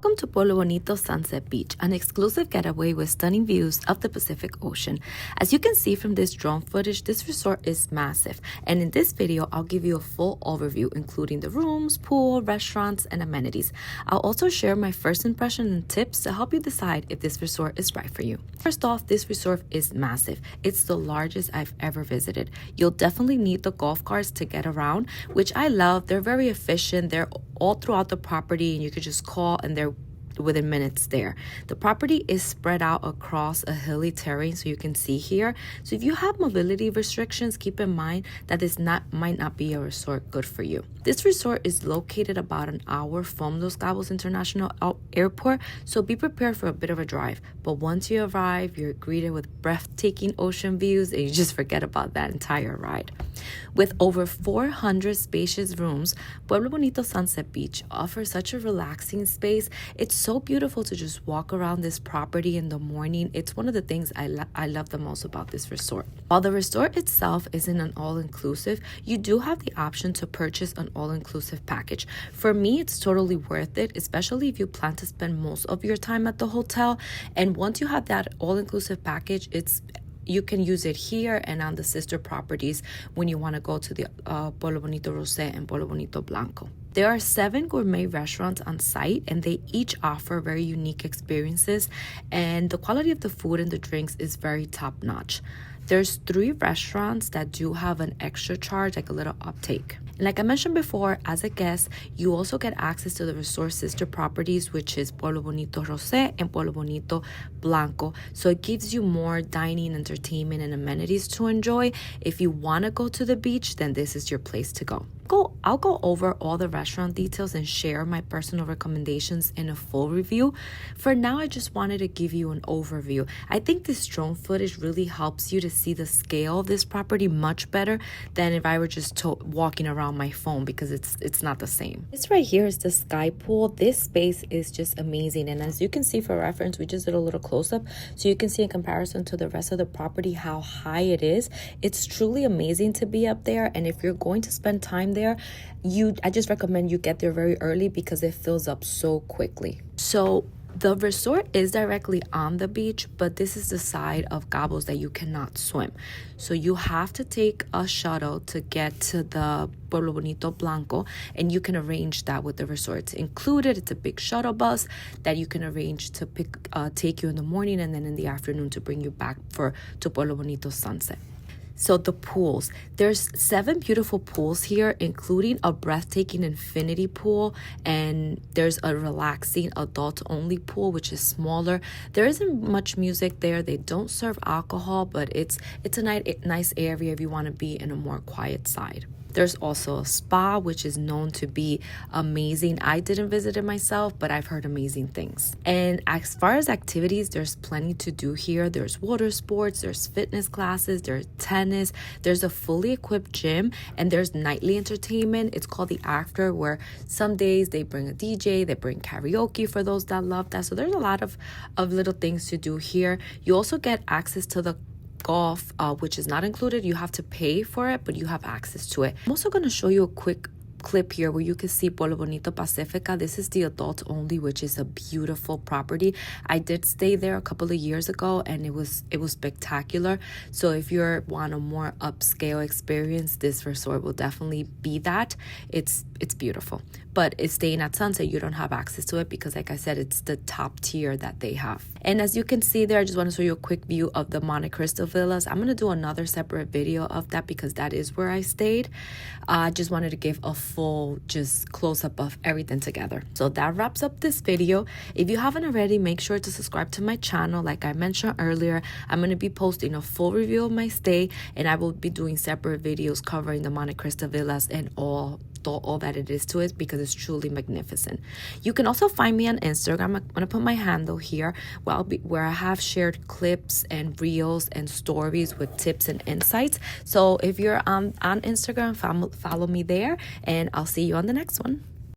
Welcome to Pueblo Bonito Sunset Beach, an exclusive getaway with stunning views of the Pacific Ocean. As you can see from this drone footage, this resort is massive, and in this video, I'll give you a full overview, including the rooms, pool, restaurants, and amenities. I'll also share my first impression and tips to help you decide if this resort is right for you. First off, this resort is massive. It's the largest I've ever visited. You'll definitely need the golf carts to get around, which I love. They're very efficient. They're all throughout the property, and you could just call and they're within minutes there. The property is spread out across a hilly terrain, so you can see here. So if you have mobility restrictions, keep in mind that this might not be a resort good for you. This resort is located about an hour from Los Cabos International Airport, so be prepared for a bit of a drive. But once you arrive, you're greeted with breathtaking ocean views, and you just forget about that entire ride. With over 400 spacious rooms, Pueblo Bonito Sunset Beach offers such a relaxing space. It's so beautiful to just walk around this property in the morning. It's one of the things I love the most about this resort. While the resort itself isn't an all-inclusive, you do have the option to purchase an all-inclusive package. For me, it's totally worth it, especially if you plan to spend most of your time at the hotel. And once you have that all-inclusive package, you can use it here and on the sister properties when you want to go to the Pueblo Bonito Rosé and Pueblo Bonito Blanco. There are 7 gourmet restaurants on site, and they each offer very unique experiences, and the quality of the food and the drinks is very top-notch. There's 3 restaurants that do have an extra charge, like a little uptake. And like I mentioned before, as a guest, you also get access to the resort sister properties, which is Pueblo Bonito Rosé and Pueblo Bonito Blanco. So it gives you more dining, entertainment, and amenities to enjoy. If you want to go to the beach, then this is your place to go. I'll go over all the restaurant details and share my personal recommendations in a full review. For now, I just wanted to give you an overview. I think this drone footage really helps you to see the scale of this property much better than if I were just walking around my phone, because it's not the same. This right here is the sky pool. This space is just amazing, and as you can see for reference, we just did a little close-up so you can see in comparison to the rest of the property how high it is. It's truly amazing to be up there, and if you're going to spend time there, I just recommend you get there very early because it fills up so quickly. So the resort is directly on the beach, but this is the side of Cabos that you cannot swim. So you have to take a shuttle to get to the Pueblo Bonito Blanco, and you can arrange that with the resort. It's included. It's a big shuttle bus that you can arrange to take you in the morning and then in the afternoon to bring you back to Pueblo Bonito Sunset. So the pools, there's 7 beautiful pools here, including a breathtaking infinity pool, and there's a relaxing adult-only pool, which is smaller. There isn't much music there. They don't serve alcohol, but it's a nice area if you want to be in a more quiet side. There's also a spa, which is known to be amazing. I didn't visit it myself, but I've heard amazing things. And as far as activities, there's plenty to do here. There's water sports, there's fitness classes, there's tennis, there's a fully equipped gym, and there's nightly entertainment. It's called the After, where some days they bring a DJ, they bring karaoke for those that love that. So there's a lot of little things to do here. You also get access to the golf, which is not included. You have to pay for it, but you have access to it. I'm also going to show you a quick clip here where you can see Pueblo Bonito Pacifica. This is the adult only, which is a beautiful property. I did stay there a couple of years ago, and it was spectacular. So if you want a more upscale experience, this resort will definitely be that. It's beautiful, but it's staying at Sunset. You don't have access to it because, like I said, it's the top tier that they have. And as you can see there, I just want to show you a quick view of the Monte Cristo villas. I'm going to do another separate video of that because that is where I stayed. I just wanted to give a full just close-up of everything together. So that wraps up this video. If you haven't already, make sure to subscribe to my channel. Like I mentioned earlier, I'm going to be posting a full review of my stay, and I will be doing separate videos covering the Monte Cristo villas and all that it is to it, because it's truly magnificent. You can also find me on Instagram. I'm going to put my handle here where I have shared clips and reels and stories with tips and insights. So if you're on Instagram, follow me there, and I'll see you on the next one.